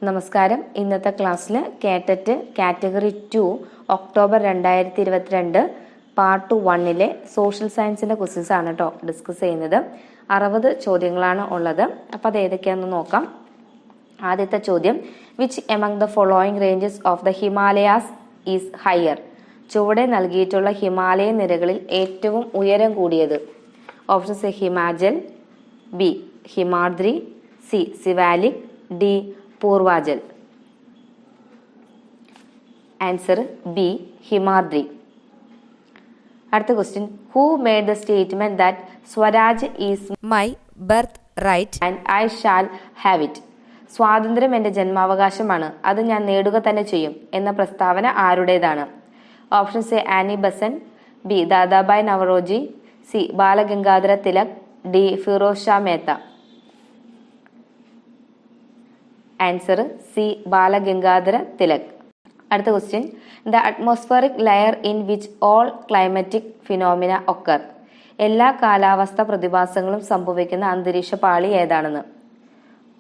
നമസ്കാരം. ഇന്നത്തെ ക്ലാസ്സിൽ കേട്ടറ്റ് കാറ്റഗറി 2 ഒക്ടോബർ 2022 പാർട്ട് 1 സോഷ്യൽ സയൻസിന്റെ ക്വസ്റ്റ്യൻസ് ആണ് കേട്ടോ ഡിസ്കസ് ചെയ്യുന്നത്. 60 ചോദ്യങ്ങളാണ് ഉള്ളത്. അപ്പോൾ അത് ഏതൊക്കെയാണെന്ന് നോക്കാം. ആദ്യത്തെ ചോദ്യം, which among the following ranges of the Himalayas is higher? ചുവടെ നൽകിയിട്ടുള്ള ഹിമാലയ നിരകളിൽ ഏറ്റവും ഉയരം കൂടിയത്? Options A Himachal, B Himadri, C Siwalik, D Purvachal. Answer B Himadri. അടുത്ത question, who made the statement that swaraj is my birth right and I shall have it? സ്വാതന്ത്ര്യം എന്റെ ജന്മാവകാശമാണ്, അത് ഞാൻ നേടുക തന്നെ ചെയ്യും എന്ന പ്രസ്താവന ആരുടേതാണ്? Options A Annie Besant, B Dadabhai Naoroji, C Balagangadhara Tilak, D Feroz Shah Mehta. Answer C Balagangadhara Tilak. അടുത്ത question, the atmospheric layer in which all climatic phenomena occur? എല്ലാ കാലാവസ്ഥ പ്രതിഭാസങ്ങളും സംഭവിക്കുന്ന അന്തരീക്ഷ പാളി ഏതാണെന്ന്?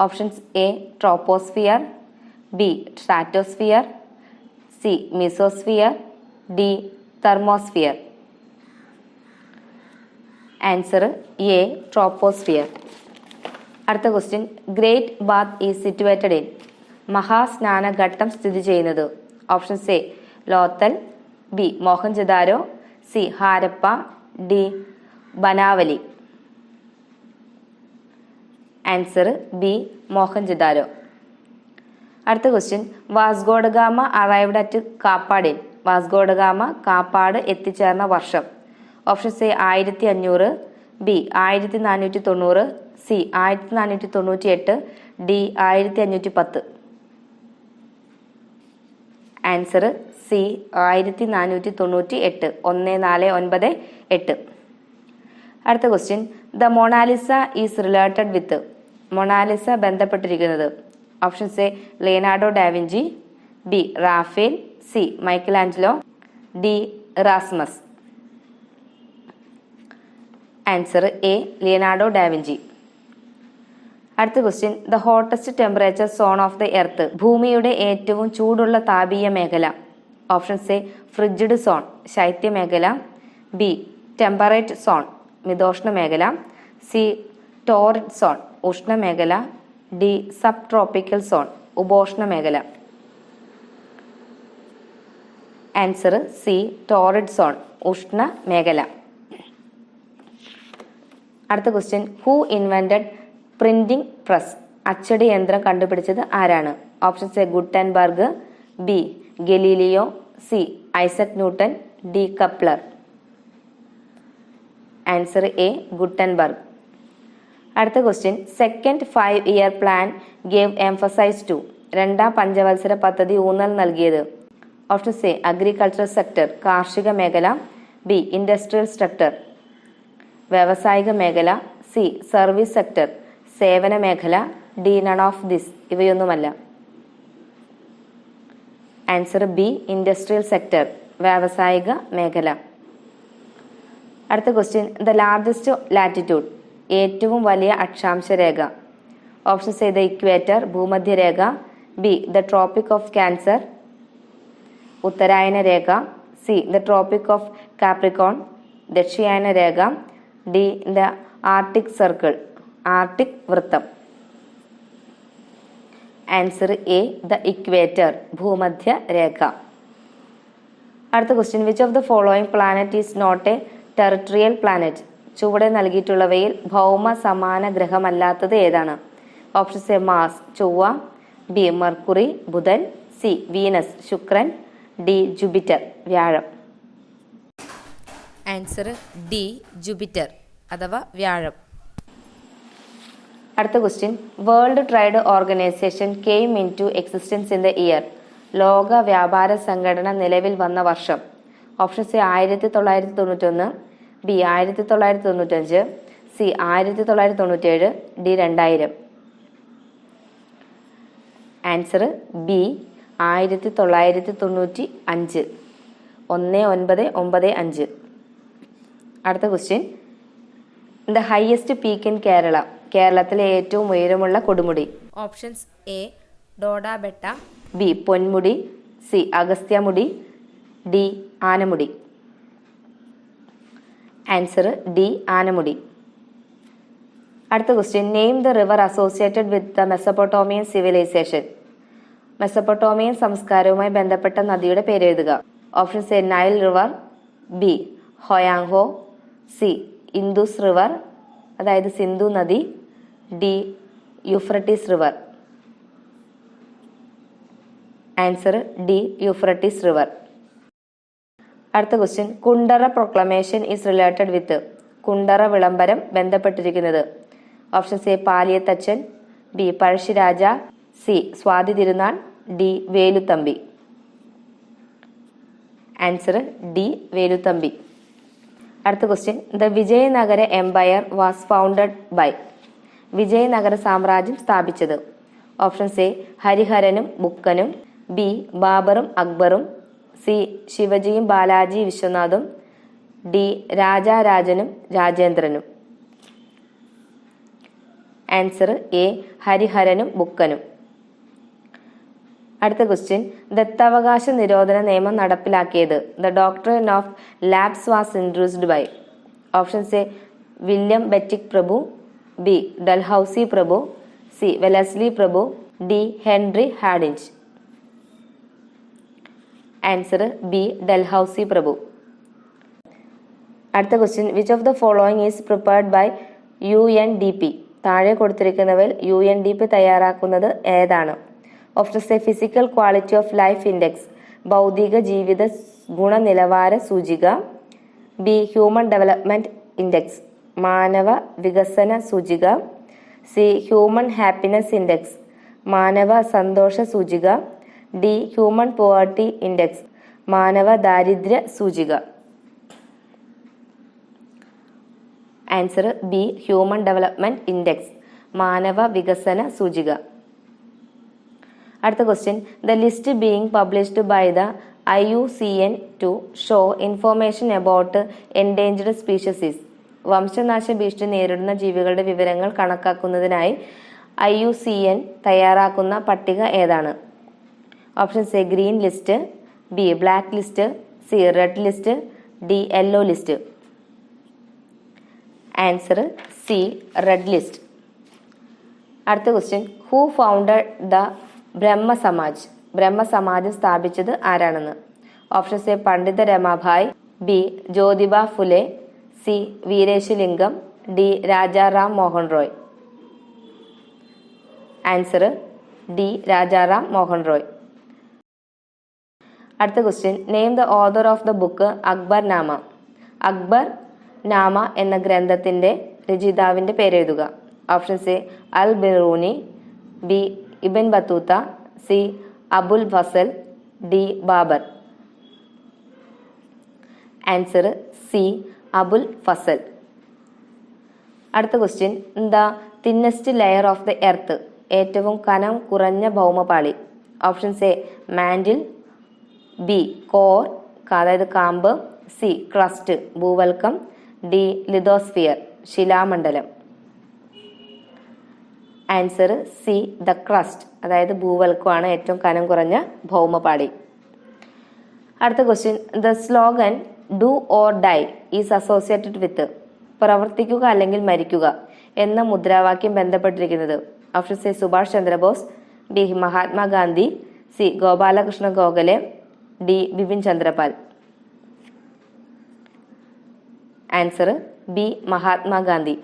Options A troposphere, B stratosphere, C mesosphere, D thermosphere. Answer A troposphere. അടുത്ത question, great bath is situated in? മഹാസ്നാനഘട്ടം സ്ഥിതി ചെയ്യുന്നത്? Options A Lothal, B Mohenjodaro, C Harappa, D ബനാവലി. Answer B Mohenjodaro. അടുത്ത question, Vasco da Gama arrived at Kappad in? Vasco da Gama Kappad എത്തിച്ചേർന്ന വർഷം? Options A 1500, B 1490, C 1498, D 1510. Answer C 1498, 1498. അടുത്ത question, the Mona Lisa is related with? Mona Lisa ബന്ധപ്പെട്ടിരിക്കുന്നത്? Options A Leonardo da Vinci, B Raphael, C Michelangelo, D Erasmus. Answer A Leonardo da Vinci. അടുത്ത question, the hottest temperature zone of the earth? ഭൂമിയുടെ ഏറ്റവും ചൂടുള്ള താപീയ മേഖല? Options A ഫ്രിഡ്ജിഡ് zone ശൈത്യ മേഖല, B temperate zone മിതോഷ്ണ മേഖല, C torrid zone ഉഷ്ണമേഖല, D sub tropical zone ഉപോഷ്ണ മേഖല. ആൻസർ സി ടോറിഡ് സോൺ ഉഷ്ണ മേഖല. അടുത്ത question, who invented printing press? അച്ചടി യന്ത്രം കണ്ടുപിടിച്ചത് ആരാണ്? Options A Gutenberg, B Galileo, C Isaac Newton, D Kepler. Answer A Gutenberg. അടുത്ത question, second 5-year plan gave emphasise to? രണ്ടാം പഞ്ചവത്സര പദ്ധതി ഊന്നൽ നൽകിയത്? ഓപ്ഷൻസ് എ അഗ്രികൾച്ചറൽ സെക്ടർ കാർഷിക മേഖല, ബി ഇൻഡസ്ട്രിയൽ സെക്ടർ വ്യാവസായിക മേഖല, സി സർവീസ് സെക്ടർ സേവന മേഖല, ഡി നൺ ഓഫ് ദിസ് ഇവയൊന്നുമല്ല. ആൻസർ ബി ഇൻഡസ്ട്രിയൽ സെക്ടർ വ്യാവസായിക മേഖല. അടുത്ത ക്വസ്റ്റ്യൻ, ദ ലാർജസ്റ്റ് ലാറ്റിറ്റ്യൂഡ്? ഏറ്റവും വലിയ അക്ഷാംശ രേഖ? ഓപ്ഷൻസ് എ ദ ഇക്വേറ്റർ ഭൂമധ്യരേഖ, B the Tropic of Cancer ഉത്തരായന രേഖ, C the Tropic of Capricorn ദക്ഷിണായന രേഖ, D the Arctic Circle Arctic വൃത്തം. ആൻസർ എ ദ ഇക്വേറ്റർ ഭൂമധ്യ രേഖ. അടുത്ത question, which of the following planet is not a territorial planet? ചുവടെ നൽകിയിട്ടുള്ളവയിൽ ഭൗമ സമാന ഗ്രഹമല്ലാത്തത് ഏതാണ്? ഓപ്ഷൻസ് എ മാസ് ചൊവ്വ, ബി മെർക്കുറി ബുധൻ, സി വീനസ് ശുക്രൻ, ഡി ജൂപ്പിറ്റർ വ്യാഴം. ആൻസർ ഡി ജൂപ്പിറ്റർ അഥവാ വ്യാഴം. അടുത്ത question, World Trade Organization came in to existence in the year? ലോക വ്യാപാര സംഘടന നിലവിൽ വന്ന വർഷം? Options A 1991, B 1995, C 1997, D 2000. Answer B 1995, 1995. അടുത്ത question, the highest peak in Kerala? കേരളത്തിലെ ഏറ്റവും ഉയരമുള്ള കൊടുമുടി? Options A Doddabetta. B Ponmudi. C അഗസ്ത്യമുടി. D Anamudi. Answer D Anamudi. അടുത്ത question, name the river associated with the Mesopotamian civilisation. Mesopotamian സംസ്കാരവുമായി ബന്ധപ്പെട്ട നദിയുടെ പേര് എഴുതുക. Options A Nile river. B Hwang Ho. C Indus river അതായത് സിന്ധു നദി. D Euphrates river. Answer D Euphrates river. അടുത്ത question, Kundara proclamation is related with. Kundara വിളംബരം ബന്ധപ്പെട്ടിരിക്കുന്നത്. Options A Paliath Achan. B Pazhassi Raja. C Swathi Thirunal. D Velu Thampi. Answer D Velu Thampi. അടുത്ത question, the Vijayanagara empire was founded by. Vijayanagara സാമ്രാജ്യം സ്ഥാപിച്ചത്. Options A ഹരിഹരനും ബുക്കനും. ബി ബാബറും അക്ബറും. സി ശിവജിയും ബാലാജി വിശ്വനാഥും. ഡി രാജാരാജനും രാജേന്ദ്രനും. ആൻസർ എ ഹരിഹരനും ബുക്കനും. അടുത്ത ക്വസ്റ്റ്യൻ, ദത്തവകാശ നിരോധന നിയമം നടപ്പിലാക്കിയത്. The doctrine of lapse was introduced by. Options A William Bentinck പ്രഭു. ബി ഡൽഹൌസി പ്രഭു. സി വെലസ്ലി പ്രഭു. D Henry Hardinge. Answer B Dalhousie പ്രഭു. അടുത്ത question, which of the following is prepared by UNDP. താഴെ കൊടുത്തിരിക്കുന്നവയിൽ UNDP തയ്യാറാക്കുന്നത് ഏതാണ്? Options A physical quality of life index ഭൗതിക ജീവിത ഗുണനിലവാര സൂചിക. ബി ഹ്യൂമൻ ഡെവലപ്മെന്റ് ഇൻഡെക്സ് മാനവ വികസന സൂചിക. സി ഹ്യൂമൻ ഹാപ്പിനെസ് ഇൻഡെക്സ് മാനവ സന്തോഷ സൂചിക. ഡി ഹ്യൂമൻ പോവർട്ടി ഇൻഡെക്സ് മാനവ ദാരിദ്ര്യ സൂചിക. Answer B human development index മാനവ വികസന സൂചിക. അടുത്ത question, the list being published by the IUCN to show information about endangered species. വംശനാശ ഭീഷണി നേരിടുന്ന ജീവികളുടെ വിവരങ്ങൾ കണക്കാക്കുന്നതിനായി IUCN തയ്യാറാക്കുന്ന പട്ടിക ഏതാണ്? Options A green list. B black list. C red list. D yellow list. Answer C red list. അടുത്ത question, who founded the Brahmo Samaj. ബ്രഹ്മസമാജം സ്ഥാപിച്ചത് ആരാണെന്ന്? Options A Pandita Ramabai. B Jyotiba Phule. C Veeresalingam. D Rajaram Mohan Roy. Answer D Rajaram Mohan Roy. അടുത്ത question, name the author of the book Akbar Nama. Akbar Nama എന്ന ഗ്രന്ഥത്തിന്റെ രചയിതാവിന്റെ പേരെഴുതുക. Options A Al Biruni. B ഇബൻ Battuta. C Abul Fazl. D Babur. Answer C Abul Fazl. അടുത്ത question, the thinnest layer of the earth ഏറ്റവും കനം കുറഞ്ഞ ഭൗമപാളി. Options A mantle. B core അതായത് കാമ്പ്. സി ക്രസ്റ്റ് ഭൂവൽക്കം. ഡി ലിതോസ്ഫിയർ ശിലാമണ്ഡലം. ആൻസർ സി ദ ക്രസ്റ്റ് അതായത് ഭൂവൽക്കമാണ് ഏറ്റവും കനം കുറഞ്ഞ ഭൗമപാളി. അടുത്ത question, the slogan do or die is associated with. പ്രവർത്തിക്കുക അല്ലെങ്കിൽ മരിക്കുക എന്ന മുദ്രാവാക്യം ബന്ധപ്പെട്ടിരിക്കുന്നത്. Options A Subhash Chandra Bose. B Mahatma Gandhi. C Gopalakrishna Gokhale. D Bipin Chandra Pal. Answer B Mahatma Gandhi.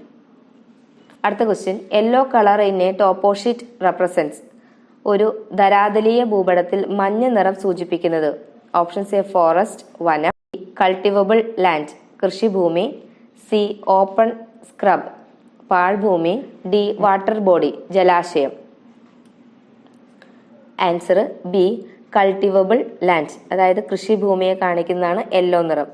അടുത്ത question, yellow colour in a toposheet represents. ഒരു ധരാതലീയ ഭൂപടത്തിൽ മഞ്ഞ നിറം സൂചിപ്പിക്കുന്നത്. ഓപ്ഷൻസ് എ ഫോറസ്റ്റ് വനം. കൾട്ടിവബിൾ ലാൻഡ് കൃഷിഭൂമി. സി ഓപ്പൺ സ്ക്രബ് പാഴ്ഭൂമി. ഡി വാട്ടർ ബോഡി ജലാശയം. ആൻസർ ബി കൾട്ടിവബിൾ ലാൻഡ് അതായത് കൃഷിഭൂമിയെ കാണിക്കുന്നതാണ് യെല്ലോ നിറം.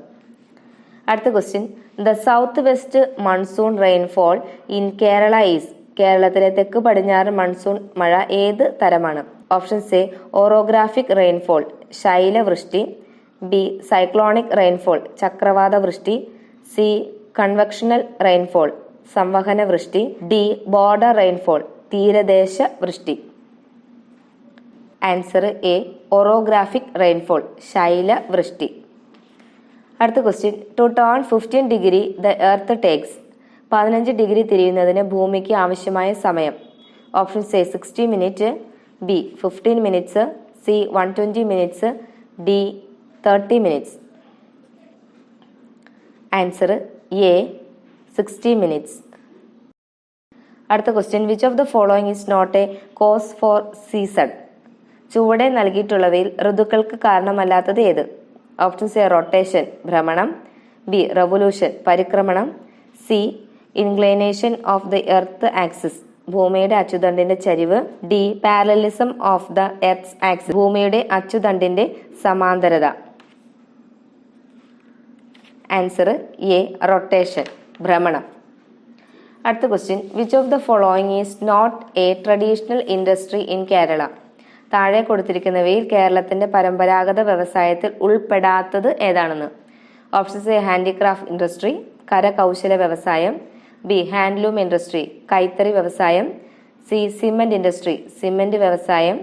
അടുത്ത question, the south west monsoon rainfall in Kerala is. കേരളത്തിലെ തെക്ക് പടിഞ്ഞാറ് മൺസൂൺ മഴ ഏത് തരമാണ്? ഓപ്ഷൻസ് എ ഓറോഗ്രാഫിക് റെയിൻഫോൾ ശൈലവൃഷ്ടി. ബി സൈക്ലോണിക് റെയിൻഫോൾ ചക്രവാത വൃഷ്ടി. സി കൺവെക്ഷണൽ റെയിൻഫോൾ സംവഹന വൃഷ്ടി. ഡി ബോർഡർ റെയിൻഫോൾ തീരദേശ വൃഷ്ടി. ആൻസർ എ ഒറോഗ്രാഫിക് റെയിൻഫോൾ, ശൈലവൃഷ്ടി. അടുത്ത question, to turn 15 degree the earth takes, 15 degree തിരിയുന്നതിന് ഭൂമിക്ക് ആവശ്യമായ സമയം. Option A 60 minute, B 15 minutes, C 120 minutes, D 30 minutes. Answer A 60 minutes. അടുത്ത question, which of the following is not a cause for season, ചുവടെ നൽകിയിട്ടുള്ളവയിൽ ഋതുക്കൾക്ക് കാരണമല്ലാത്തത് ഏത്? ഓപ്ഷൻ എ റൊട്ടേഷൻ, ഭ്രമണം, ബി റെവല്യൂഷൻ, പരിക്രമണം, C inclination of the earth axis, ഭൂമിയുടെ അച്ചുതണ്ടിന്റെ ചരിവ്, D parallelism of the earth axis, ഭൂമിയുടെ അച്ചുതണ്ടിന്റെ സമാന്തരത. ആൻസർ എ റൊട്ടേഷൻ, ഭ്രമണം. അടുത്ത question, which of the following is not a traditional industry in Kerala, താഴെ കൊടുത്തിരിക്കുന്നവയിൽ കേരളത്തിന്റെ പരമ്പരാഗത വ്യവസായത്തിൽ ഉൾപ്പെടാത്തത് ഏതാണെന്ന്? ഓപ്ഷൻ എ ഹാൻഡിക്രാഫ്റ്റ് ഇൻഡസ്ട്രി, കരകൗശല വ്യവസായം, ബി ഹാൻഡ്ലൂം ഇൻഡസ്ട്രി, കൈത്തറി വ്യവസായം, സി സിമന്റ് ഇൻഡസ്ട്രി, സിമന്റ് വ്യവസായം,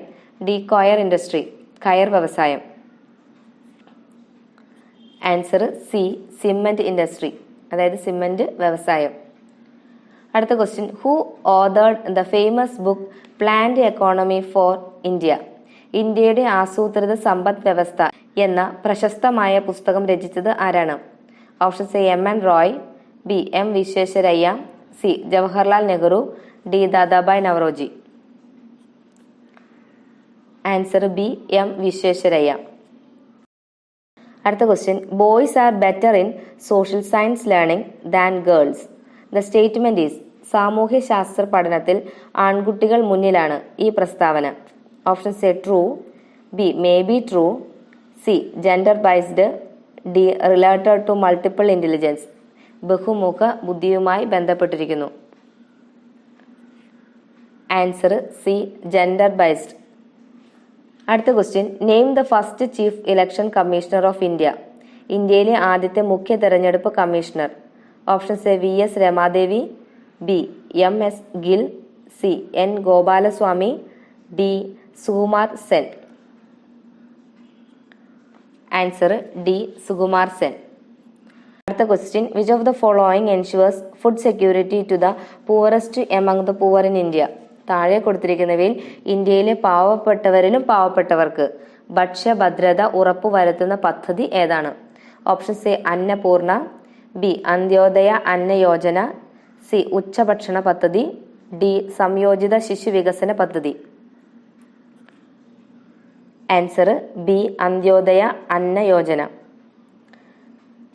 ഡി കൊയർ ഇൻഡസ്ട്രി, കയർ വ്യവസായം. ആൻസർ സി സിമന്റ് ഇൻഡസ്ട്രി, അതായത് സിമന്റ് വ്യവസായം. അടുത്ത question, who authored the famous book planned economy for India, ഇന്ത്യയുടെ ആസൂത്രിത സമ്പദ് വ്യവസ്ഥ എന്ന പ്രശസ്തമായ പുസ്തകം രചിച്ചത് ആരാണ്? Option A M N Roy, B M Visvesvaraya, C Jawaharlal Nehru, D Dadabhai Naoroji. Answer B M Visvesvaraya. അടുത്ത question, boys are better in social science learning than girls, the statement is, സാമൂഹ്യ ശാസ്ത്ര പഠനത്തിൽ ആൺകുട്ടികൾ മുന്നിലാണ്, ഈ പ്രസ്താവന. Option A true, B may be true, C gender biased, D related to multiple intelligence, ബഹുമുഖ ബുദ്ധിയുമായി ബന്ധപ്പെട്ടിരിക്കുന്നു. Answer C gender biased. അടുത്ത question, name the first chief election commissioner of India, ഇന്ത്യയിലെ ആദ്യത്തെ മുഖ്യ തെരഞ്ഞെടുപ്പ് commissioner. Option A V S Ramadevi, B M S Gill, C N Gopalaswami, D Sukumar Sen. Answer D Sukumar Sen. അടുത്ത question, which of the following ensures food security to the poorest among the poor in India, താഴെ കൊടുത്തിരിക്കുന്നവയിൽ ഇന്ത്യയിലെ പാവപ്പെട്ടവരിലും പാവപ്പെട്ടവർക്ക് ഭക്ഷ്യഭദ്രത ഉറപ്പുവരുത്തുന്ന പദ്ധതി ഏതാണ്? Option A Annapurna, B Antyodaya Anna Yojana, C ഉച്ചഭക്ഷണ പദ്ധതി, ഡി സംയോജിത ശിശു വികസന പദ്ധതി. Answer B Antyodaya Anna Yojana.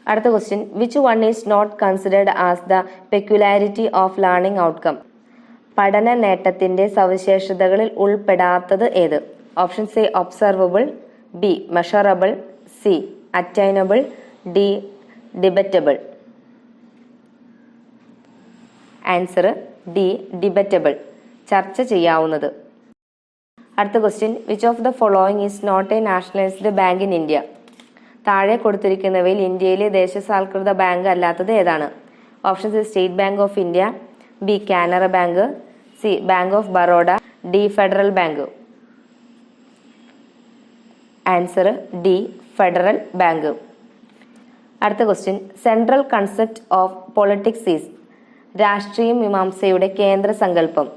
അടുത്ത question, which one is not considered as the peculiarity of learning outcome, പഠന നേട്ടത്തിന്റെ സവിശേഷതകളിൽ ഉൾപ്പെടാത്തത് ഏത്? Option A observable, B measurable, C attainable, D debatable. Answer D debatable, ചർച്ച ചെയ്യാവുന്നത്. അടുത്ത question, which of the following is not a nationalised bank in India, താഴെ കൊടുത്തിരിക്കുന്നവയിൽ ഇന്ത്യയിലെ ദേശസാൽകൃത ബാങ്ക് അല്ലാത്തത് ഏതാണ്? Option A State Bank of India, B Canara Bank, C Bank of Baroda, D Federal Bank. Answer D Federal Bank. അടുത്ത question, central concept of politics is, രാഷ്ട്രീയ മീമാംസയുടെ കേന്ദ്ര സങ്കല്പം.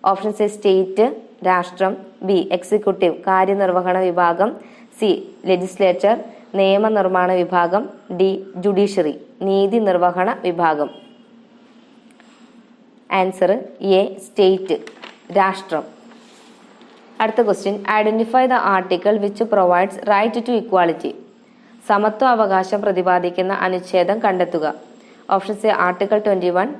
ഓപ്ഷൻ എ സ്റ്റേറ്റ് രാഷ്ട്രം, ബി എക്സിക്യൂട്ടീവ് കാര്യനിർവഹണ വിഭാഗം, സി ലെജിസ്ലേച്ചർ നിയമനിർമ്മാണ വിഭാഗം, ഡി ജുഡീഷ്യറി നീതി നിർവഹണ വിഭാഗം. ആൻസർ എ സ്റ്റേറ്റ് രാഷ്ട്രം. അടുത്ത question, identify the article which provides right to equality, സമത്വ അവകാശം പ്രതിപാദിക്കുന്ന അനുച്ഛേദം കണ്ടെത്തുക. Option A article 21,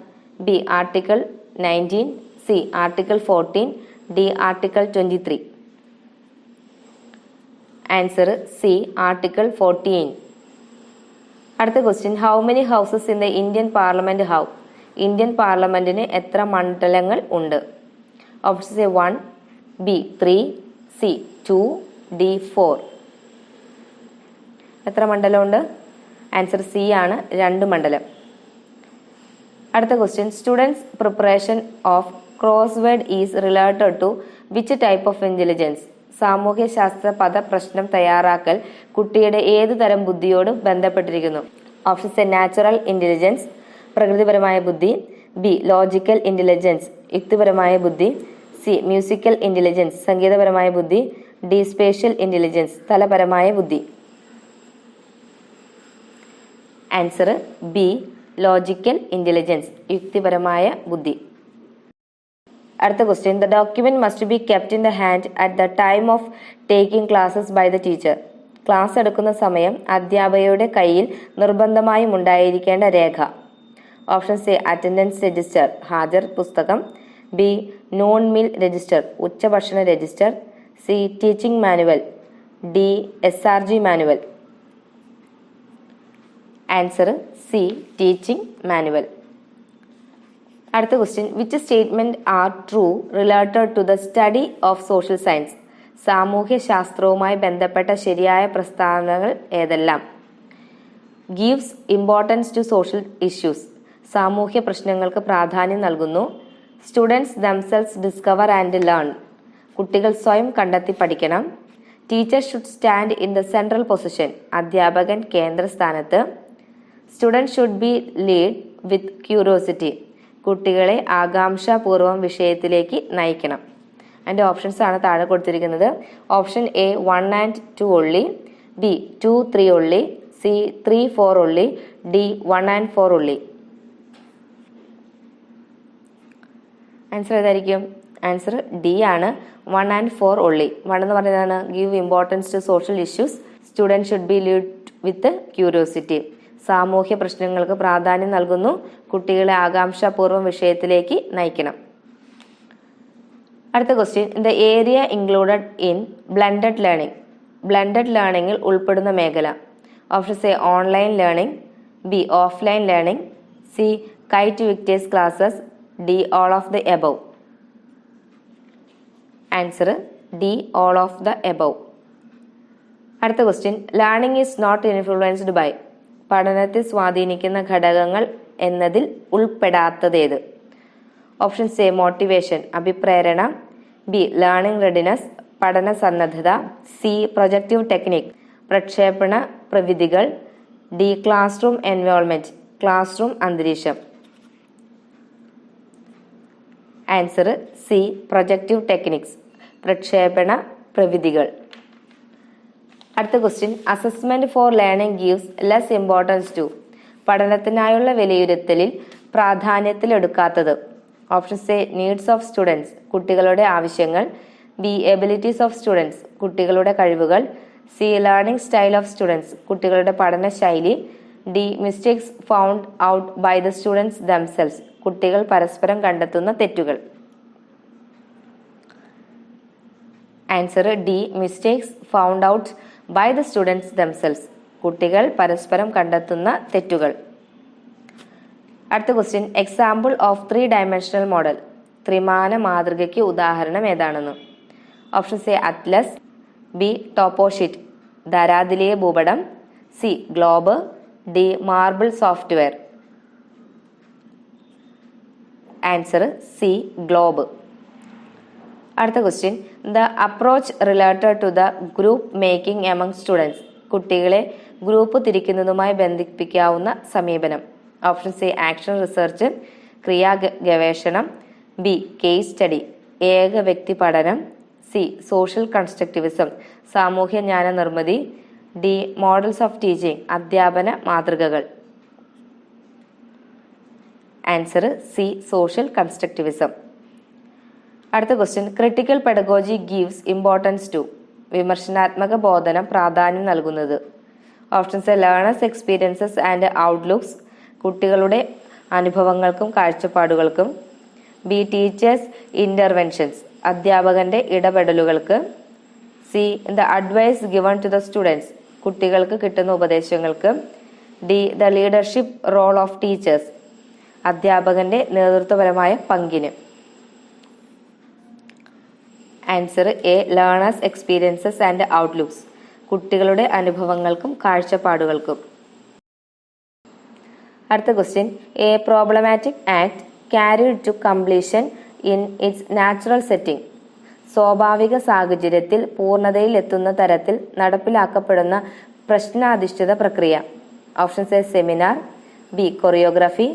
B article 19, C article 14, D article 23. Answer C article 14. അടുത്ത question, how many houses in the Indian parliament how, Indian പാർലമെന്റിന് എത്ര മണ്ഡലങ്ങൾ ഉണ്ട്? Option A 1, B 3, C 2, D 4. എത്ര മണ്ഡലമുണ്ട്? ആൻസർ സി ആണ്, 2 മണ്ഡലം. അടുത്ത question, students preparation of crossword is related to which type of intelligence? സാമൂഹ്യശാസ്ത്ര പദപ്രശ്നം തയ്യാറാക്കൽ കുട്ടിയുടെ ഏതു തരം ബുദ്ധിയോട് ബന്ധപ്പെട്ടിരിക്കുന്നു? ഓപ്ഷൻസ് എ നാച്ചുറൽ ഇന്റലിജൻസ്, പ്രകൃതിപരമായ ബുദ്ധി. ബി ലോജിക്കൽ ഇന്റലിജൻസ്, യുക്തിപരമായ ബുദ്ധി. സി മ്യൂസിക്കൽ ഇന്റലിജൻസ്, സംഗീതപരമായ ബുദ്ധി. ഡി സ്പേഷ്യൽ ഇന്റലിജൻസ്, സ്ഥലപരമായ ബുദ്ധി. ആൻസർ ബി ലോജിക്കൽ ഇന്റലിജൻസ്, യുക്തിപരമായ ബുദ്ധി. അടുത്ത question, the document must be kept in the hand at the time of taking classes by the teacher. Class എടുക്കുന്ന സമയം അധ്യാപകയുടെ കയ്യിൽ നിർബന്ധമായും ഉണ്ടായിരിക്കേണ്ട രേഖ. ഓപ്ഷൻസ് എ അറ്റൻഡൻസ് രജിസ്റ്റർ, ഹാജർ പുസ്തകം. ബി നോൺ മീൽ രജിസ്റ്റർ, ഉച്ചഭക്ഷണ register. C teaching manual. D SRG manual. Answer C teaching manual. അടുത്ത question, which statement are true related to the study of social science? സാമൂഹ്യ ശാസ്ത്രവുമായി ബന്ധപ്പെട്ട ശരിയായ പ്രസ്താവനകൾ ഏതെല്ലാം? Gives importance to social issues, സാമൂഹ്യ പ്രശ്നങ്ങൾക്ക് പ്രാധാന്യം നൽകുന്നു. Students themselves discover and learn, കുട്ടികൾ സ്വയം കണ്ടെത്തി പഠിക്കണം. Teacher should stand in the central position, അധ്യാപകൻ കേന്ദ്രസ്ഥാനത്ത്. Student should be lead with curiosity, കുട്ടികളെ ആകാംക്ഷാപൂർവം വിഷയത്തിലേക്ക് നയിക്കണം. അതിൻ്റെ ഓപ്ഷൻസ് ആണ് താഴെ കൊടുത്തിരിക്കുന്നത്. Option A 1 and 2 only. B 2, 3 only. C 3, 4 only. D 1 and 4 only. Answer ഏതായിരിക്കും? ആൻസർ ഡി ആണ്, 1 and 4 only. 1 എന്ന് പറയുന്നതാണ് give importance to social issues, student should be lead with curiosity, സാമൂഹ്യ പ്രശ്നങ്ങൾക്ക് പ്രാധാന്യം നൽകുന്നു, കുട്ടികളെ ആകാംക്ഷാപൂർവ്വം വിഷയത്തിലേക്ക് നയിക്കണം. അടുത്ത question, the area included in blended learning. Blended ലേണിംഗിൽ ഉൾപ്പെടുന്ന മേഖല. Options A online learning. B offline learning. C KITE Victers classes. D all of the above. Answer D all of the above. അടുത്ത question, learning is not influenced by. പഠനത്തെ സ്വാധീനിക്കുന്ന ഘടകങ്ങൾ എന്നതിൽ ഉൾപ്പെടാത്തതേത്? Options A motivation, അഭിപ്രേരണ. B learning readiness, പഠന സന്നദ്ധത. C projective technique, പ്രക്ഷേപണ പ്രവിധികൾ. D classroom environment, classroom അന്തരീക്ഷം. ആൻസർ സി പ്രൊജക്റ്റീവ് ടെക്നിക്സ്, പ്രക്ഷേപണ പ്രവിധികൾ. അടുത്ത question, assessment for learning gives less importance to. പഠനത്തിനായുള്ള വിലയിരുത്തലിൽ പ്രാധാന്യത്തിലെടുക്കാത്തത്. Options A needs of students, കുട്ടികളുടെ ആവശ്യങ്ങൾ. ബി എബിലിറ്റീസ് ഓഫ് സ്റ്റുഡൻസ്, കുട്ടികളുടെ കഴിവുകൾ. C learning style of students, കുട്ടികളുടെ പഠന ശൈലി. D mistakes found out by the students themselves, കുട്ടികൾ പരസ്പരം കണ്ടെത്തുന്ന തെറ്റുകൾ. Answer D mistakes found out by the students themselves, കുട്ടികൾ പരസ്പരം കണ്ടെത്തുന്ന തെറ്റുകൾ. അടുത്ത question, example of 3-dimensional model. ത്രിമാന മാതൃകയ്ക്ക് ഉദാഹരണം ഏതാണെന്ന്? Options A atlas. B toposheet, ധരാതിലീയ ഭൂപടം. C globe. D marble software. Answer C globe. അടുത്ത question, the approach related to the group making among students. കുട്ടികളെ ഗ്രൂപ്പ് തിരിക്കുന്നതുമായി ബന്ധിപ്പിക്കാവുന്ന സമീപനം. ഓപ്ഷൻസ് എ ആക്ഷൻ റിസർച്ച്, ക്രിയാ ഗവേഷണം. ബി കേസ് സ്റ്റഡി, ഏക വ്യക്തി പഠനം. സി സോഷ്യൽ കൺസ്ട്രക്റ്റിവിസം, സാമൂഹ്യ ജ്ഞാന നിർമ്മിതി. ഡി മോഡൽസ് ഓഫ് ടീച്ചിങ്, അധ്യാപന മാതൃകകൾ. Answer C social constructivism. അടുത്ത question, critical pedagogy gives importance to. വിമർശനാത്മക ബോധനം പ്രാധാന്യം നൽകുന്നത്. Options A learners experiences and outlooks, കുട്ടികളുടെ അനുഭവങ്ങൾക്കും കാഴ്ചപ്പാടുകൾക്കും. ബി ടീച്ചേഴ്സ് ഇന്റർവെൻഷൻസ്, അധ്യാപകന്റെ ഇടപെടലുകൾക്ക്. C the advice given to the students, കുട്ടികൾക്ക് കിട്ടുന്ന ഉപദേശങ്ങൾക്ക്. D the leadership role of teachers, അധ്യാപകന്റെ നേതൃത്വപരമായ പങ്കിന്. Answer A learners experiences and outlooks, കുട്ടികളുടെ അനുഭവങ്ങൾക്കും കാഴ്ചപ്പാടുകൾക്കും. അടുത്ത question, a problematic act carried to completion in its natural setting. സ്വാഭാവിക സാഹചര്യത്തിൽ പൂർണ്ണതയിൽ എത്തുന്ന തരത്തിൽ നടപ്പിലാക്കപ്പെടുന്ന പ്രശ്നാധിഷ്ഠിത പ്രക്രിയ. Options A seminar, B choreography,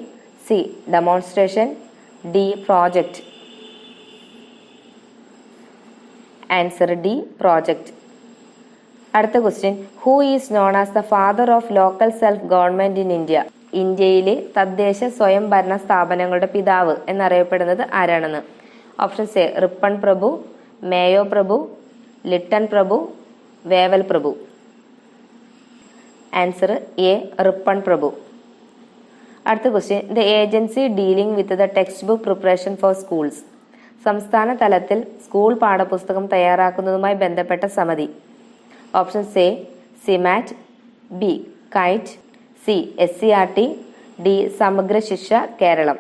C demonstration, D project. Answer D project. അടുത്ത question, who is known as the father of local self government in India? ഇന്ത്യയിലെ തദ്ദേശ സ്വയംഭരണ സ്ഥാപനങ്ങളുടെ പിതാവ് എന്നറിയപ്പെടുന്നത് ആരാണെന്ന്? ഓപ്ഷൻസ് എ റിപ്പൺ പ്രഭു, മേയോ പ്രഭു, ലിട്ടൺ പ്രഭു, വേവൽ പ്രഭു. ആൻസർ എ റിപ്പൺ പ്രഭു. അടുത്ത question, the agency dealing with the textbook preparation for schools. സംസ്ഥാന തലത്തിൽ സ്കൂൾ പാഠപുസ്തകം തയ്യാറാക്കുന്നതുമായി ബന്ധപ്പെട്ട സമിതി. Options A SIEMAT, B KITE, C SCERT, D Samagra Shiksha Keralam.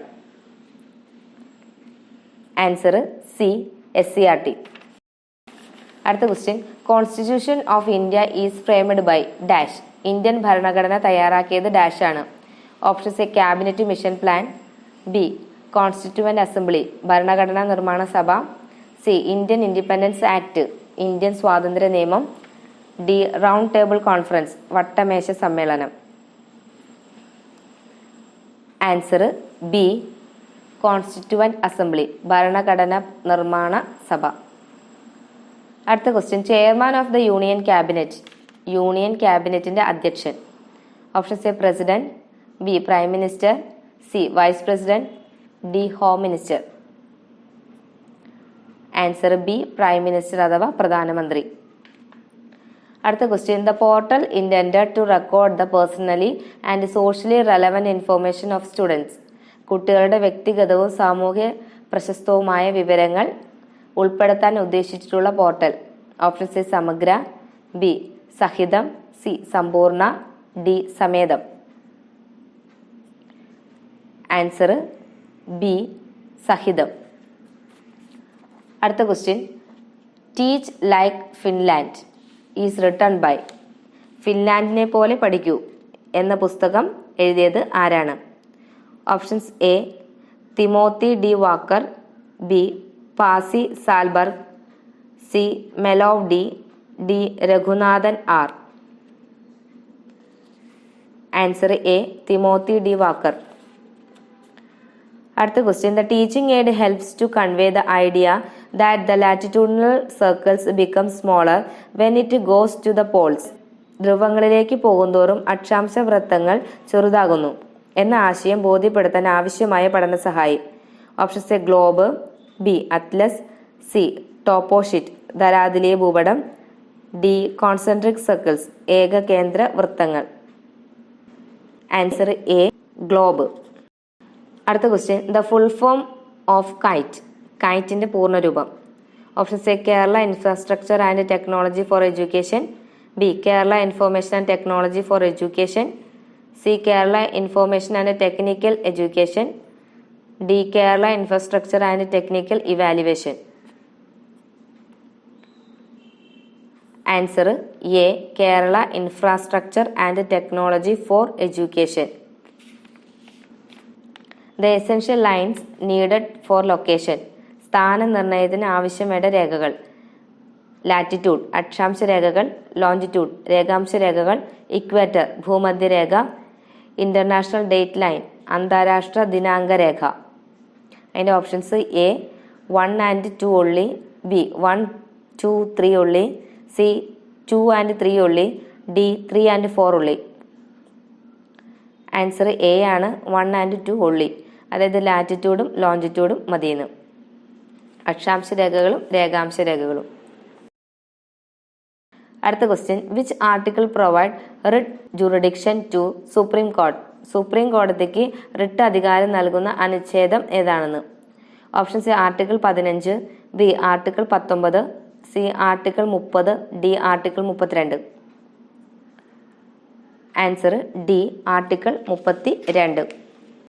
Answer C SCERT. അടുത്ത question, constitution of India is framed by dash. Indian ഭരണഘടന തയ്യാറാക്കിയത് dash ആണ്. Options A cabinet mission plan, B constituent assembly ഭരണഘടനാ നിർമ്മാണ സഭ, C Indian independence act Indian സ്വാതന്ത്ര്യ നിയമം, D round table conference വട്ടമേശ സമ്മേളനം. ആൻസർ ബി കോൺസ്റ്റിറ്റ്യൂവന്റ് അസംബ്ലി ഭരണഘടനാ നിർമ്മാണ സഭ. അടുത്ത question, chairman of the union cabinet. Union ക്യാബിനറ്റിന്റെ അധ്യക്ഷൻ. Options A president, B prime minister, C vice president, D home minister. Answer B prime minister അഥവാ പ്രധാനമന്ത്രി. അടുത്ത question, the portal intended to record the personally and socially relevant information of students. കുട്ടികളുടെ വ്യക്തിഗതവും സാമൂഹ്യ പ്രശസ്തവുമായ വിവരങ്ങൾ ഉൾപ്പെടുത്താൻ ഉദ്ദേശിച്ചിട്ടുള്ള portal. Options A Samagra, B Sahitham, C Sampoorna, D Sametham. Answer B Sahitham. അടുത്ത question, teach like Finland is written by. ഫിൻലാൻഡിനെ പോലെ പഠിക്കൂ എന്ന പുസ്തകം എഴുതിയത് ആരാണ്? Options A Timothy D Walker, B Pasi Sahlberg, C മെലോവ് D, D Raghunathan R. Answer A Timothy D Walker. അടുത്ത question, the teaching aid helps to convey the idea that the latitudinal circles become smaller when it goes to the poles. ധ്രുവങ്ങളിലേക്ക് പോകുന്തോറും അക്ഷാംശ വൃത്തങ്ങൾ ചെറുതാകുന്നു എന്ന ആശയം ബോധ്യപ്പെടുത്താൻ ആവശ്യമായ പഠന സഹായി. Options A globe, B atlas, C toposheet ധരാതിലെ ഭൂപടം, ഡി കോൺസെൻട്രിക് സർക്കിൾസ് ഏകകേന്ദ്ര വൃത്തങ്ങൾ. Answer A globe. അടുത്ത question, the full form of KITE. കൈറ്റിന്റെ പൂർണ്ണരൂപം. Options A Kerala infrastructure and technology for education, B Kerala information and technology for education, C Kerala information and technical education, D Kerala infrastructure and technical evaluation. Answer A Kerala infrastructure and technology for education. The essential lines needed four location. സ്ഥാനനിർണയത്തിന് ആവശ്യമായ രേഖകൾ. Latitude അക്ഷാംശ രേഖകൾ, longitude രേഖാംശ രേഖകൾ, equator ഭൂമധ്യരേഖ, international date line അന്താരാഷ്ട്ര ദിനാങ്ക രേഖ. അതിൻ്റെ options A 1 and 2 only, B 1, 2, 3 only, C 2 and 3 only, D 3 and 4 only. Answer A ആണ് 1 and 2 only. അതായത് ലാറ്റിറ്റ്യൂഡും ലോഞ്ചിറ്റ്യൂഡും മതിയെന്ന്. അക്ഷാംശ രേഖകളും രേഖാംശ രേഖകളും. അടുത്ത question, which article provide writ jurisdiction to supreme court. സുപ്രീം കോടതിക്ക് റിട്ട് അധികാരം നൽകുന്ന അനുച്ഛേദം ഏതാണെന്ന്? Options A article 15, B article 19, C article 30, D article 32. Answer D article 32.